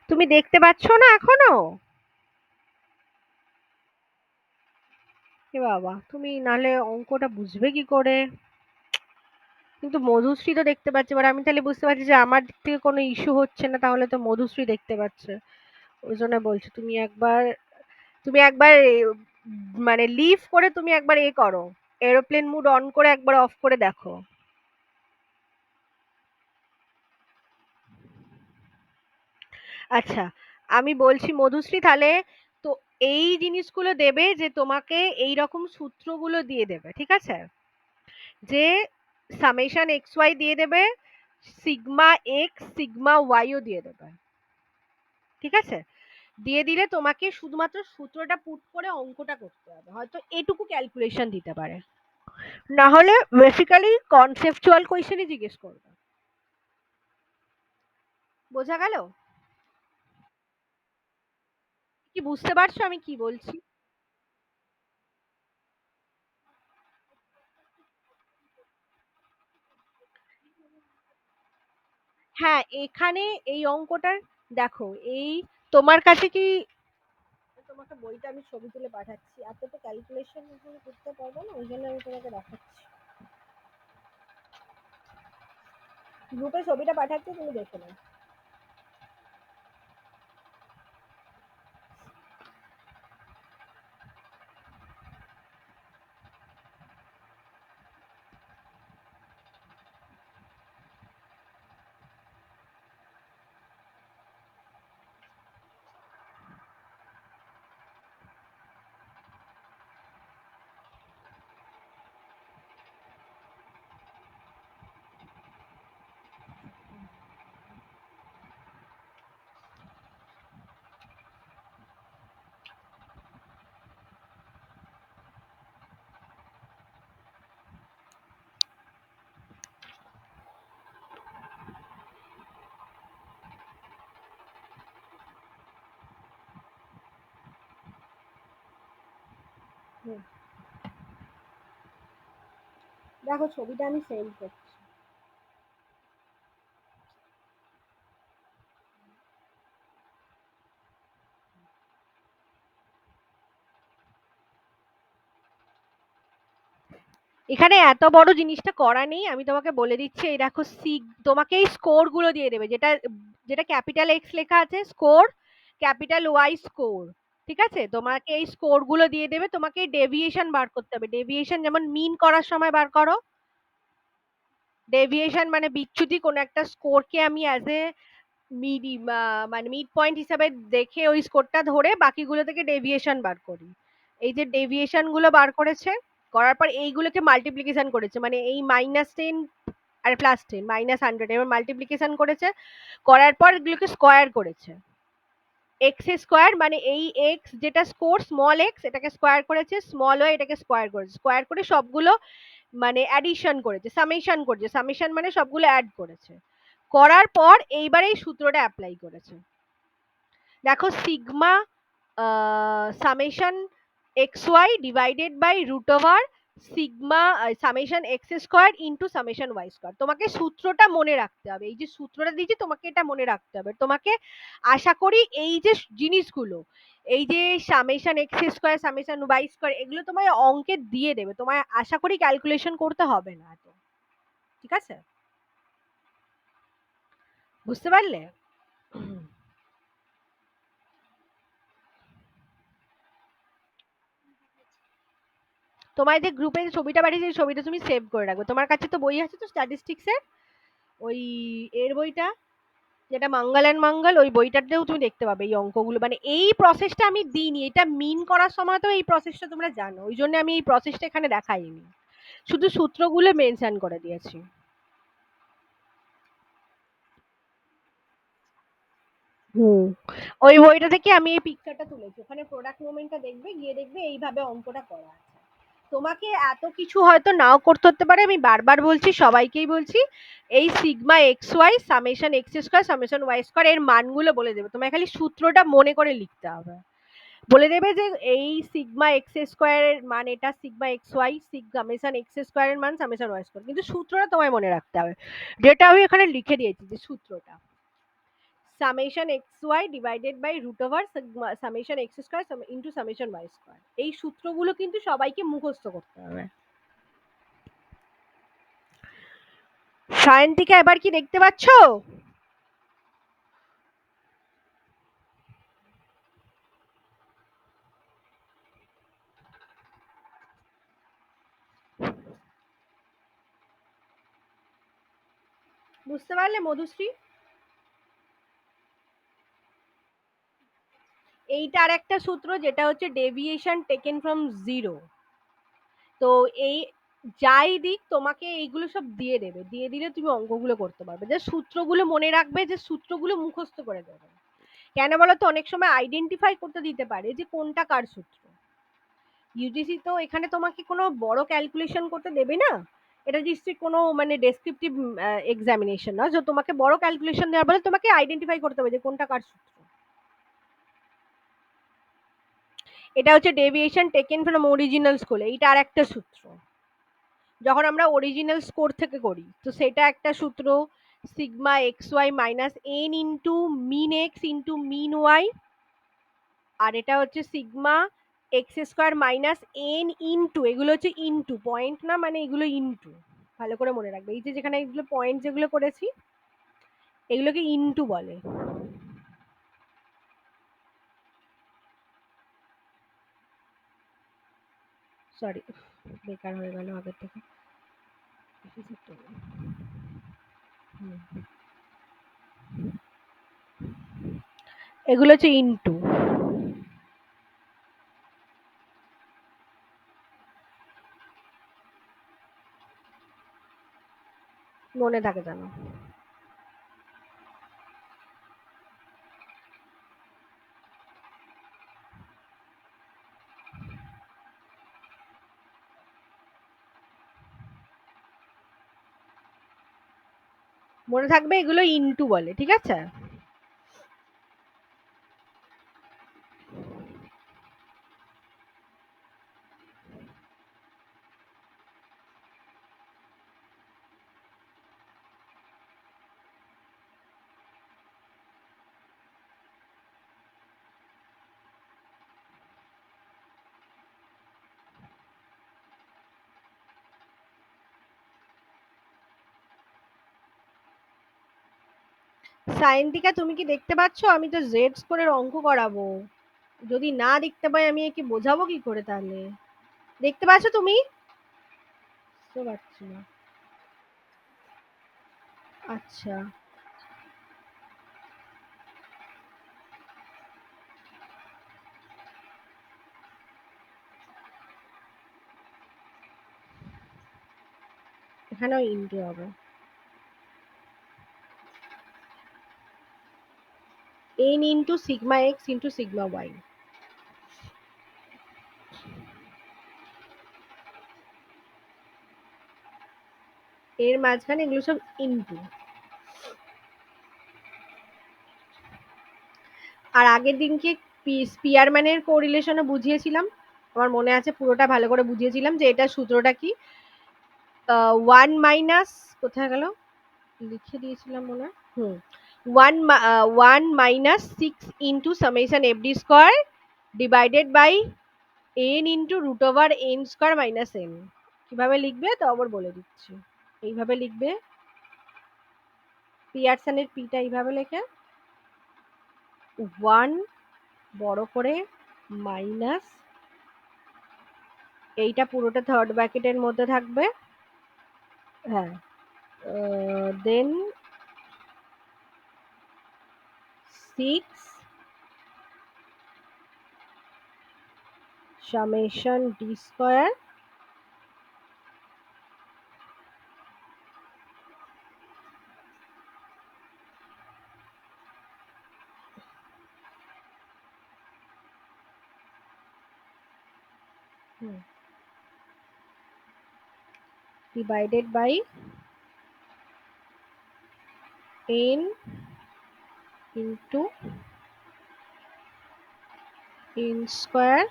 তুমি দেখতে পাচ্ছ না এখনো? এ বাবা, তুমি নাহলে অঙ্কটা বুঝবে কি করে? কিন্তু মধুশ্রী তো দেখতে পাচ্ছে, এবার আমি তাহলে বুঝতে পারছি যে আমার দিক থেকে কোনো ইস্যু হচ্ছে না, তাহলে তো মধুশ্রী দেখতে পাচ্ছে। ওই জন্য বলছি তুমি একবার মানে লিভ করে তুমি একবার করো, এরোপ্লেন মুড অন করে একবার অফ করে দেখো। আচ্ছা, আমি বলছি মধুশ্রী, তাহলে তো এই জিনিসগুলো দেবে যে তোমাকে এই রকম সূত্রগুলো দিয়ে দেবে, ঠিক আছে? যে সামেশন এক্স ওয়াই দিয়ে দেবে, সিগমা এক্স সিগমা ওয়াইও দিয়ে দেবে, ঠিক আছে? দিয়ে দিলে তোমাকে শুধুমাত্র সূত্রটা পুট করে অঙ্কটা করতে হবে, হয়তো এটুকু ক্যালকুলেশন দিতে পারে। না হলে বেসিক্যালি কনসেপচুয়াল কোয়েশ্চেনই জিজ্ঞেস করবে। বোঝা গেল? কি বুঝতে পারছো আমি কি বলছি? হ্যাঁ, এখানে এই অঙ্কটার দেখো, এই তোমার কাছে কি, তোমাকে বইটা আমি ছবি তুলে পাঠাচ্ছি, এত তো ক্যালকুলেশন করতে পারবো না, ওই জন্য আমি তোমাকে দেখাচ্ছি। গ্রুপে ছবিটা পাঠাচ্ছি, তুমি দেখে নাও। হুম, দেখো ছবিটা আমি সেন্ড করছি। এখানে এত বড় জিনিসটা করা নেই, আমি তোমাকে বলে দিচ্ছি। এই দেখো তোমাকে এই স্কোর গুলো দিয়ে দেবে, যেটা যেটা ক্যাপিটাল এক্স লেখা আছে স্কোর, ক্যাপিটাল ওয়াই স্কোর, ঠিক আছে? তোমাকে এই স্কোর গুলো দিয়ে দেবে, তোমাকে ডেভিয়েশন বার করতে হবে। ডেভিয়েশন যেমন মিন করার সময় বার করো, ডেভিয়েশন মানে বিচ্যুতি, কোন একটা স্কোরকে আমি অ্যাজ এ মিডি মানে মিড পয়েন্ট হিসাবে দেখে ওই স্কোরটা ধরে বাকিগুলো থেকে ডেভিয়েশন বার করি। এই যে ডেভিয়েশন গুলো বার করেছে, করার পর এইগুলোকে মাল্টিপ্লিকেশন করেছে, মানে এই -10 আর +10 -100 এবার মাল্টিপ্লিকেশন করেছে, করার পর এগুলোকে স্কোয়ার করেছে। এক্স স্কোয়ার মানে এই এক্স যেটা স্কোর স্মল এক্স, এটাকে স্কোয়ার করেছে, স্মল ওয়াই এটাকে স্কোয়ার করেছে, স্কোয়ার করে সবগুলো মানে অ্যাডিশন করেছে, সামেশন করেছে, সামেশন মানে সবগুলো অ্যাড করেছে। করার পর এইবার এই সূত্রটা অ্যাপ্লাই করেছে। দেখো sigma summation x y divided by root over sigma summation x square into summation y square. তোমাকে সূত্রটা মনে রাখতে হবে, এই যে সূত্রটা দিয়েছি তোমাকে এটা মনে রাখতে হবে। তোমাকে আশা করি এই যে জিনিসগুলো, এই যে summation x square summation y square, এগুলো তোমায় অঙ্কে দিয়ে দেবে, তোমায় আশা করি ক্যালকুলেশন করতে হবে না এত। ঠিক আছে? বুঝতে পারলে? তোমায় যে গ্রুপে ছবিটা পাঠিয়েছি, এই ছবিটা তুমি সেভ করে রাখবে। তোমার কাছে তো বই আছে তো স্ট্যাটিস্টিক্স এর, ওই এর বইটা, যেটা মঙ্গল অ্যান্ড মঙ্গল, ওই বইটাতেও তুমি দেখতে পাবে এই অঙ্কগুলো। মানে এই প্রসেসটা আমি দিইনি, এটা মিন করার সময় তো এই প্রসেসটা তোমরা জানো, ওই জন্য আমি এই প্রসেসটা এখানে দেখাইনি, শুধু সূত্রগুলো মেনশন করে দিয়েছি। হুম, ওই বইটা থেকে আমি এই পিকচারটা তুলেছি, ওখানে প্রোডাক্ট মুভমেন্টটা দেখবে, গিয়ে দেখবে এইভাবে অঙ্কটা করা আছে। তোমাকে এত কিছু হয়তো নাও করতে হতে পারে, আমি বারবার বলছি, সবাইকেই বলছি, এই sigma x y summation x square summation y square এর মানগুলো বলে দেবে, তোমায় খালি সূত্রটা মনে করে লিখতে হবে। বলে দেবে যে এই সিগমা এক্স স্কোয়ারের মান এটা, sigma x y summation x স্কোয়ারের মান সামেশন ওয়াই স্কোয়ার, কিন্তু সূত্রটা তোমায় মনে রাখতে হবে, যেটা আমি এখানে লিখে দিয়েছি যে সূত্রটা summation x y divided by root over summation x square into summation y square. এই সূত্রগুলো কিন্তু সবাইকে মুখস্থ করতে হবে। সায়ন্তিকা এবার কি দেখতে পাচ্ছ? বুঝতে পারলে মধুশ্রী? এইটা আর একটা সূত্র যেটা হচ্ছে ডেভিয়েশন টেকেন ফ্রম জিরো। তো এই যাই দিক তোমাকে এইগুলো সব দিয়ে দেবে, দিয়ে দিলে তুমি অঙ্কগুলো করতে পারবে। যে সূত্রগুলো মনে রাখবে, যে সূত্রগুলো মুখস্থ করে দেবে। কেন বলো তো, অনেক সময় আইডেন্টিফাই করতে দিতে পারে যে কোনটা কার সূত্র। ইউজিসি তো এখানে তোমাকে কোনো বড় ক্যালকুলেশন করতে দেবে না। এটা নিশ্চয়ই কোনো মানে ডেসক্রিপটিভ এক্সামিনেশন না যে তোমাকে বড় ক্যালকুলেশন দেওয়ার বলে তোমাকে আইডেন্টিফাই করতে হবে যে কোনটা কার সূত্র। এটা হচ্ছে deviation taken from original school, এইটা আর একটা সূত্র। যখন আমরা অরিজিনাল স্কোর থেকে করি তো সেটা একটা সূত্র, sigma x y minus n into mean x into mean y. আর এটা হচ্ছে sigma x square minus n into, এগুলো হচ্ছে ইন্টু, পয়েন্ট না, মানে এগুলো ইন্টু। ভালো করে মনে রাখবে, এই যে যেখানে এগুলো পয়েন্ট যেগুলো করেছি এগুলোকে ইন্টু বলে। সরি, বেকার হয়ে গেল আগের থেকে। এগুলো হচ্ছে ইন্টু। মনে থাকে জানো? মনে থাকবে এগুলো ইন্টু বলে, ঠিক আছে? সায়ন্তিকা তুমি কি দেখতে পাচ্ছ? আমি তো জেড স্কোরের অঙ্ক করাবো, যদি না দেখতে পাই আমি একে বোঝাবো কি করে তাহলে? দেখতে পাচ্ছ তুমি? বুঝতে পারছি না। আচ্ছা, এখানেও ইন্টু হবে। N into sigma x into sigma y. এর মাঝখানে এগুলো সব ইন্টু। আর আগের দিনকে স্পিয়ারম্যানের কোরিলেশনে বুঝিয়েছিলাম, আমার মনে আছে পুরোটা ভালো করে বুঝিয়েছিলাম যে এটা সূত্রটা কি। ওয়ান মাইনাস, কোথায় গেল, লিখে দিয়েছিলাম মনে হয়। One one minus six into summation FD square divided by N into root over N square minus N. কিভাবে লিখবে তো আবার বলে দিচ্ছি। এইভাবে লিখবে, পিয়ারসনের পিটা এইভাবে লেখে, ওয়ান বড় করে মাইনাস, এইটা পুরোটা থার্ড ব্র্যাকেটের মধ্যে থাকবে, হ্যাঁ, then six summation d square divided by n into n square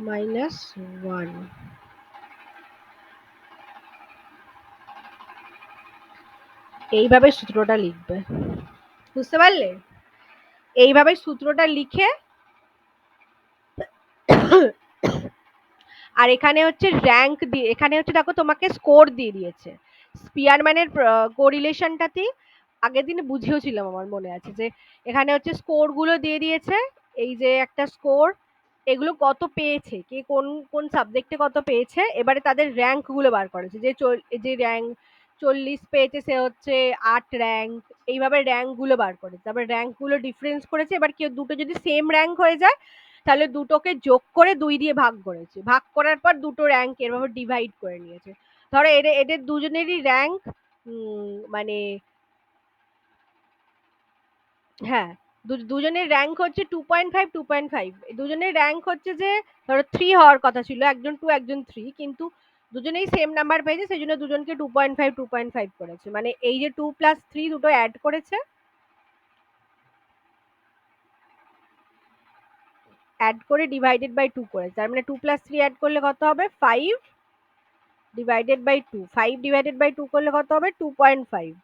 minus 1। এইভাবে সূত্রটা লিখবে। বুঝতে পারলে? এইভাবে সূত্রটা লিখে আর এখানে হচ্ছে র‍্যাংক দিয়ে, এখানে হচ্ছে দেখো তোমাকে স্কোর দিয়ে দিয়েছে। স্পিয়ারম্যানের কোরিলেশনটাতে আগের দিন বুঝিয়েছিলাম, আমার মনে আছে যে এখানে হচ্ছে স্কোর গুলো দিয়ে দিয়েছে। এই যে একটা স্কোর, এগুলো কত পেয়েছে, কে কোন কোন সাবজেক্টে কত পেয়েছে, এবারে তাদের র‍্যাংক গুলো বার করেছে। যে র‍্যাংক 40 পেয়েছে সে হচ্ছে 8 র‍্যাংক, এইভাবে র‍্যাংক গুলো বার করেছে। তারপর র‍্যাংক গুলো ডিফারেন্স করেছে। এবার কেউ দুটো যদি সেম র‍্যাংক হয়ে যায় তাহলে দুটোকে যোগ করে 2 দিয়ে ভাগ করেছে। ভাগ করার পর দুটো র‍্যাংক এভাবে ডিভাইড করে নিয়েছে। ধরো এদের দুজনেরই র‍্যাংক মানে হ্যাঁ, দুজনের র‍্যাংক হচ্ছে 2.5 2.5। দুজনের র‍্যাংক হচ্ছে যে ধরো 3 হওয়ার কথা ছিল, একজন 2 একজন 3, কিন্তু দুজনেই সেম নাম্বার পেয়েছে, সেজন্য দুজনকে 2.5 2.5 করেছে। মানে এই যে 2 প্লাস 3 দুটো অ্যাড করেছে, অ্যাড করে ডিভাইডেড বাই 2 করেছে। তার মানে 2 প্লাস 3 অ্যাড করলে কত হবে? 5 ডিভাইডেড বাই 2। 5 ডিভাইডেড বাই 2 করলে কত হবে? 2.5।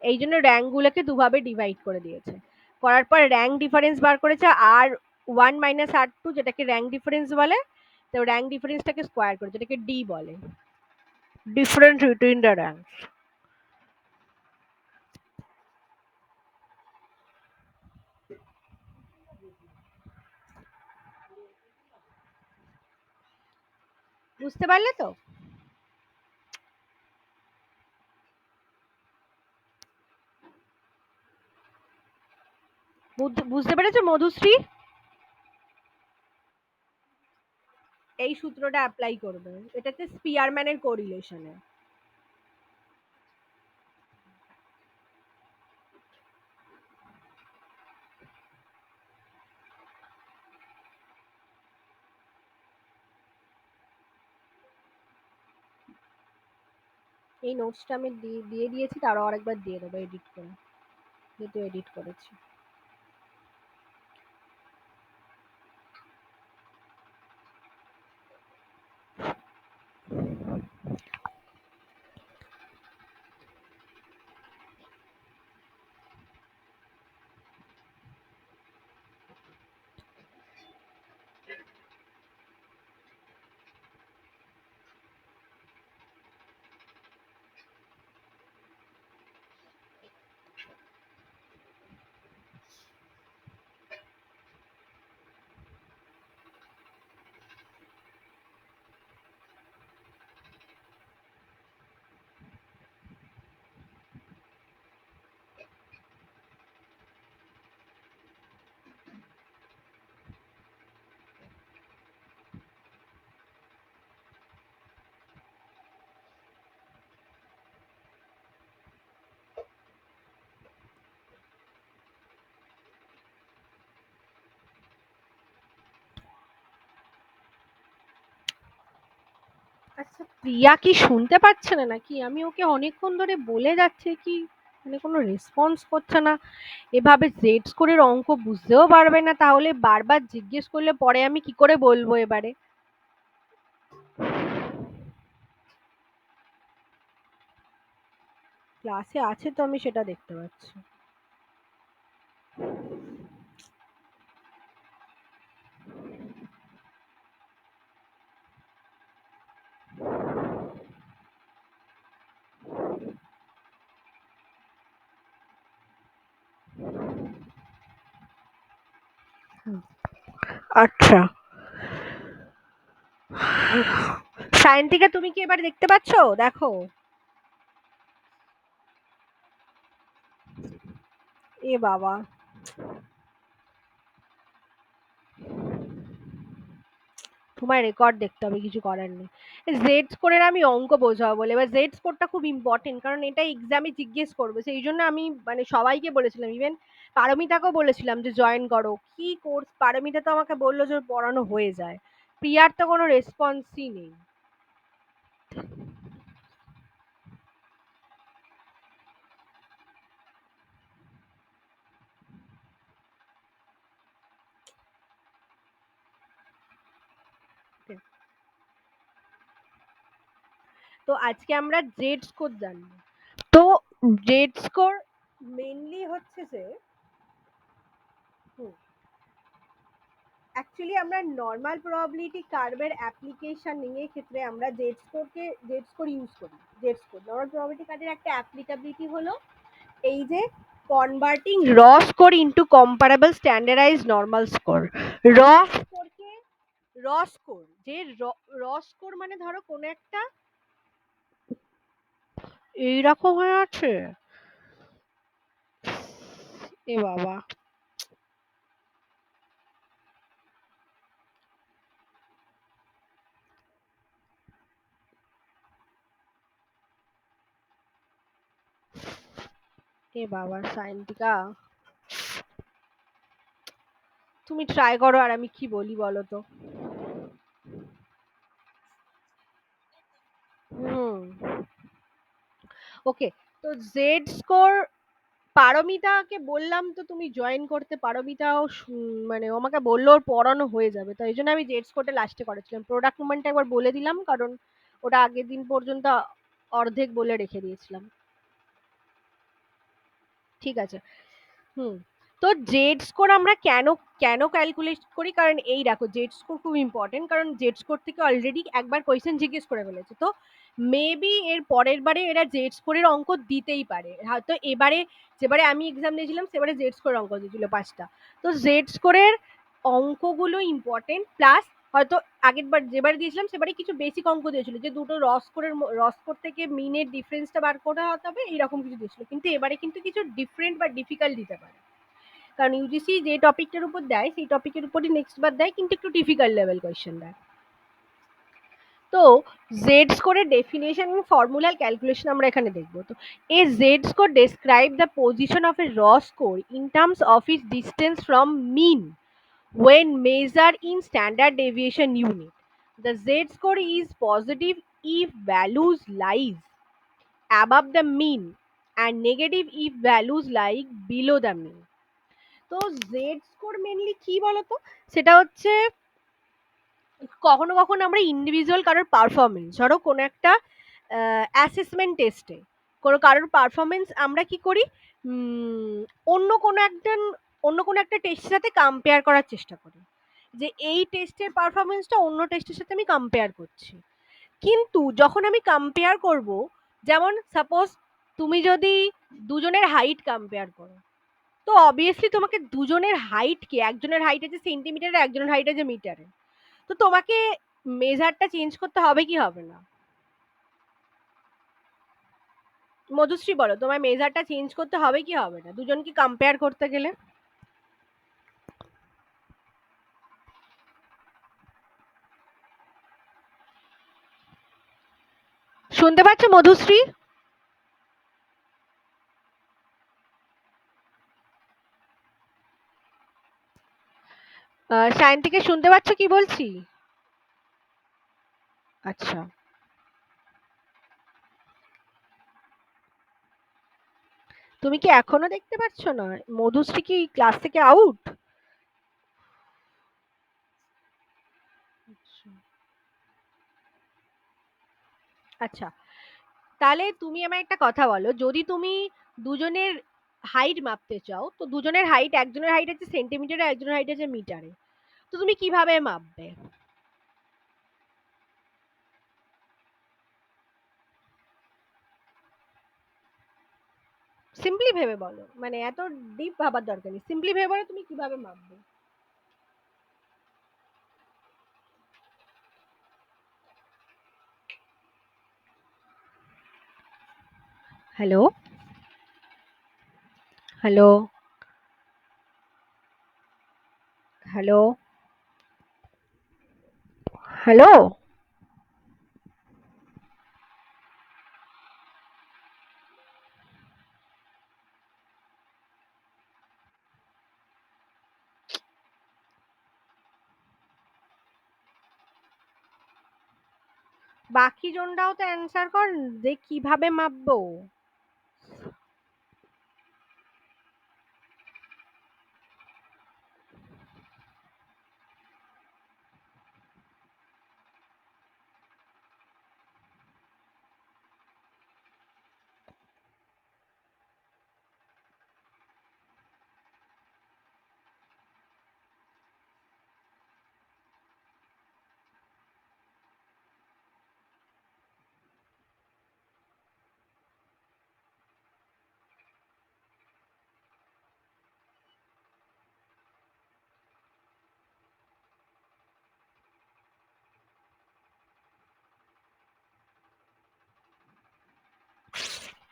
এই জন্য র‍্যাংক গুলোকে দুভাবে ডিভাইড করে দিয়েছে। করার পর র‍্যাংক ডিফারেন্স বার করেছে আর 1 মাইনাস আর টু, যেটাকে র‍্যাংক ডিফারেন্স বলে। তো র‍্যাংক ডিফারেন্সটাকে স্কোয়ার করে, যেটাকে ডি বলে, ডিফারেন্স বিটুইন দ্য র‍্যাংক। বুঝতে পারলে তো? বুঝতে পেরেছো মধুশ্রী? এই সূত্রটা অ্যাপ্লাই করবে, এটা হচ্ছে স্পিয়ারম্যানের কোরিলেশনে। এই নোটসটা আমি দিয়ে দিয়েছি, তারও আরেকবার দিয়ে দেবো এডিট করে, যেহেতু এডিট করেছি। আচ্ছা, প্রিয়া কি শুনতে পাচ্ছে না নাকি? আমি ওকে অনেকক্ষণ ধরে বলে যাচ্ছি, কি মানে কোনো রেসপন্স করছে না। এভাবে জেড স্কোরের অঙ্ক বুঝতেও পারবে না, তাহলে বারবার জিজ্ঞেস করলে পরে আমি কি করে বলবো এবারে? ক্লাসে আছে তো, আমি সেটা দেখতে পাচ্ছি। আচ্ছা, সায়ন্তিকা তুমি কি এবার দেখতে পাচ্ছো? দেখো। এ বাবা, তোমার রেকর্ড দেখতে হবে, কিছু করার নেই। জেড স্কোরের আমি অঙ্ক বোঝাবো বলে, এবার জেড স্কোরটা খুব ইম্পর্টেন্ট, কারণ এটা এক্সামে জিজ্ঞেস করবে। সেই জন্য আমি মানে সবাইকে বলেছিলাম, ইভেন পারমিতাকেও বলেছিলাম যে জয়েন করো। কি কোর্স, পারমিতা তো আমাকে বললো যে ওর পড়ানো হয়ে যায়। প্রিয়ার তো কোনো রেসপন্সই নেই। তো আজকে আমরা জেড স্কোর জানবো। তো জেড স্কোর মেইনলি হচ্ছে যে অ্যাকচুয়ালি আমরা নর্মাল প্রবাবিলিটি কার্ভের অ্যাপ্লিকেশনিং এর ক্ষেত্রে আমরা জেড স্কোর ইউজ করি। জেড স্কোর নর্মাল প্রবাবিলিটি কার্ভের একটা অ্যাপ্লিকেবিলিটি হলো এই যে কনভার্টিং র score into comparable standardised normal score. র স্কোরকে র স্কোর যে র স্কোর মানে ধরো কোনো একটা এইরকম হয়ে আছে, এ বাবা, এ বাবা সায়ন্তিকা, তুমি ট্রাই করো আর আমি কি বলি বলো তো। হুম, ওকে। তো জেড স্কোর পারমিতাকে বললাম তো তুমি জয়েন করতে, পারমিতাও মানে ও আমাকে বললো ওর পড়ানো হয়ে যাবে, তো এই জন্য আমি জেড স্কোরটা লাস্টে করেছিলাম। প্রোডাক্ট মুভমেন্টটা একবার বলে দিলাম কারণ ওটা আগের দিন পর্যন্ত অর্ধেক বলে রেখে দিয়েছিলাম। ঠিক আছে। হুম। তো জেড স্কোর আমরা কেন কেন ক্যালকুলেট করি, কারণ এই দেখো জেড স্কোর খুব ইম্পর্টেন্ট, কারণ জেড স্কোর থেকে অলরেডি একবার কোয়েশ্চেন জিজ্ঞেস করে ফেলেছে, তো মেবি এর পরের বারে এরা জেড স্কোরের অঙ্ক দিতেই পারে। হয়তো এবারে যেবারে আমি এক্সাম দিয়েছিলাম সেবারে জেড স্কোরের অঙ্ক দিয়েছিল 5টা। তো জেড স্কোরের অঙ্কগুলো ইম্পর্টেন্ট, প্লাস হয়তো আগের বার যেবার দিয়েছিলাম সেবারে কিছু বেসিক অঙ্ক দিয়েছিল যে দুটো র স্কোর থেকে মিনের ডিফারেন্সটা বার করে হতে হবে, এইরকম কিছু দিয়েছিল। কিন্তু এবারে কিন্তু কিছু ডিফারেন্ট বা ডিফিকাল্ট দিতে পারে, কারণ ইউজিসি যে টপিকটার উপর দেয় সেই টপিকের উপরই নেক্সট বার দেয়, কিন্তু একটু ডিফিকাল্ট লেভেল কোয়েশ্চেন দেয়। তো জেড স্কোরের ডেফিনেশন এবং ফর্মুলার ক্যালকুলেশন আমরা এখানে দেখবো। তো a z score describe the position of a raw score in terms of its distance from mean when measured in standard deviation unit. The z-score is positive if values lies above the mean and negative if values lie below the mean. তো Z score mainly কি বলতো, সেটা হচ্ছে কখনো কখনো আমরা individual কারোর performance, ধরো কোনো একটা অ্যাসেসমেন্ট টেস্টে কোনো কারোর পারফরমেন্স আমরা কি করি, অন্য কোনো একজন অন্য কোনো একটা টেস্টের সাথে কম্পেয়ার করার চেষ্টা করি, যে এই টেস্টের পারফরমেন্সটা অন্য টেস্টের সাথে আমি কম্পেয়ার করছি। কিন্তু যখন আমি কম্পেয়ার করব, যেমন সাপোজ তুমি যদি দুজনের হাইট কম্পেয়ার করো, তো অবভিয়াসলি তোমাকে দুজনের হাইটকে, একজনের হাইট আছে সেন্টিমিটারে একজনের হাইট আছে মিটারে, তো তোমাকে মেজারটা চেঞ্জ করতে হবে কি হবে না? মধুশ্রী বলো, তোমার মেজারটা চেঞ্জ করতে হবে কি হবে না দুজনকে কম্পেয়ার করতে গেলে? শুনতে পাচ্ছ মধুশ্রী? সায়ন্তিকে শুনতে পাচ্ছ কি বলছি? আচ্ছা, তুমি কি এখনো দেখতে পাচ্ছ না? মধুশ্রী কি ক্লাস থেকে আউট? আচ্ছা, তাহলে তুমি আমায় একটা কথা বলো, যদি তুমি দুজনের হাইট মাপতে চাও, তো দুজনের হাইট, একজনের হাইট আছে সেন্টিমিটারে একজনের হাইট আছে মিটারে, তো তুমি কিভাবে মাপবে? সিম্পলি ভেবে বলো, মানে এত ডিপ ভাবার দরকার নেই, সিম্পলি ভেবে বলো তুমি কিভাবে মাপবে। Hello, hello, hello, hello. বাকি জনটাও তো অ্যান্সার কর, যে কিভাবে মাপবো।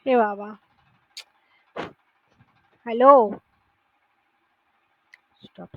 এ বাবা! হ্যালো? স্টপ